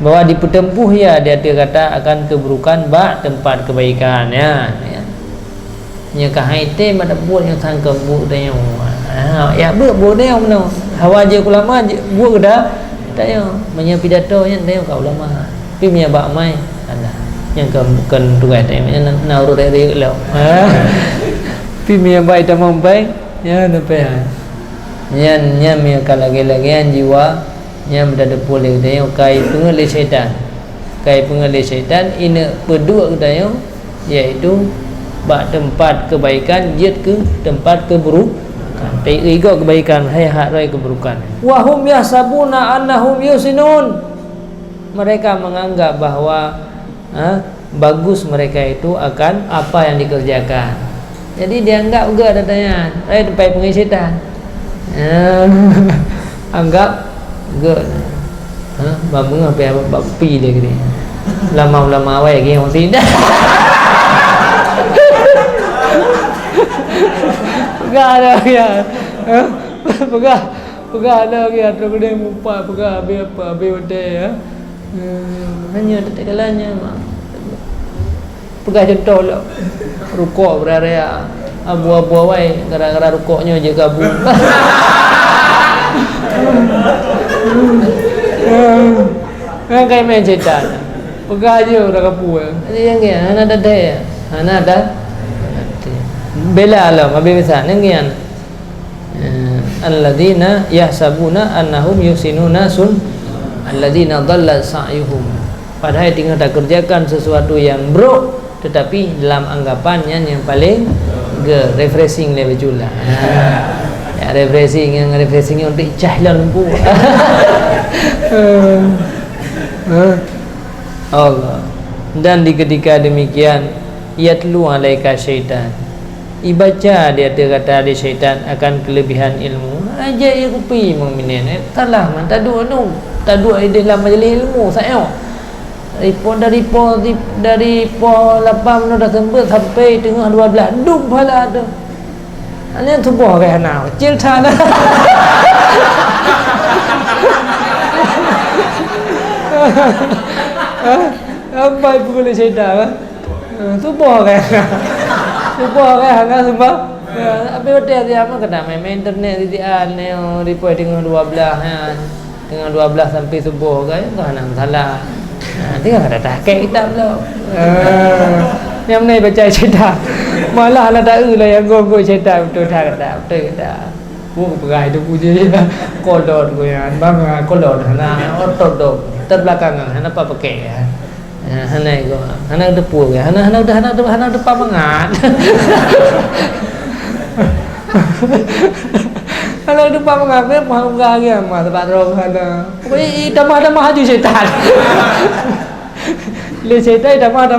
bahwa di petempuh ya dia kata akan keburukan tempat kebaikan ya. Nya kahai pada buat yang sangka buat dia. Ya buat dia mana. Hawa je ulama buat dah. Tak ya punya pidato nya dia kau ulama. Pi punya bak mai. Alah. Yang bukan tugas dia nak urut dia lah. Pi punya baik tak mampai. Ya nampai. Nya mi kalagi-lagian jiwa nya berada boleh dia kai pengelih syaitan. Kai pengelih syaitan ini pedua dia iaitu bak tempat kebaikan jet ke tempat keburukan. Tiga kebaikan hai hak rai keburukan. Wa hum yahsabuna annahum yusinun. Mereka menganggap bahwa bagus mereka itu akan apa yang dikerjakan. Jadi dia anggap juga datanya rai tempat pengelih syaitan. Anggap good. Babung apa bapi dia gini. Lama-lama awal lagi orang tidak. Pegah dah ya. Pegah dah ya. Terus dia mupa pegah habis apa habis hotel ya. Hanya detik kalanya mak. Pegah contoh lah. Rukuk berarea. Abu-abu awai gara-gara rukuknya je kabur. Kayak main cerita. Pegah je dah kabur. Jadi yang ni anak ada ya. Anak ada. Bela alam habis besar nengian. Alladzina yahsabuna annahum yusinuna sun alladzina dhalla sa'yuhum. Padahal tinggal tak kerjakan sesuatu yang buruk tetapi dalam anggapannya yang paling refreshing lebih jula. Ya refreshing untuk cahlan lembu. Allah. Dan di ketika demikian yatlu alaika syaitan. Ibaca dia kata ada syaitan akan kelebihan ilmu. Aja ikupi mukminin. Salah man tadu di dalam majlis ilmu saya. Dari po 8 dah sembut sampai tengah 12 dum pala tu. Ani tubuh kayak ana. Cil thana. Apa boleh syaitan? Tubuh kayak Subuh kan hanga sebab apa hotel dia mah kena main internet di aneo report tengah 12 kan. Tengah 12 sampai subuh kan nang salah. Tengah ada tahqiq kitab pula. Yang ni baca cerita. Malah lah tak lah yang gong cerita betul tak kata. Betul kata. Bu berai tu puji dia. Kolot goyan bang kolot nah otot dok. Terbelakangan apa pakai ya. Hanai go hanai depu ya hanai depan mangat hanai depan mangat be mau gaya mah tempat roh ada pokoknya dah maju syaitan le syaitan dah maju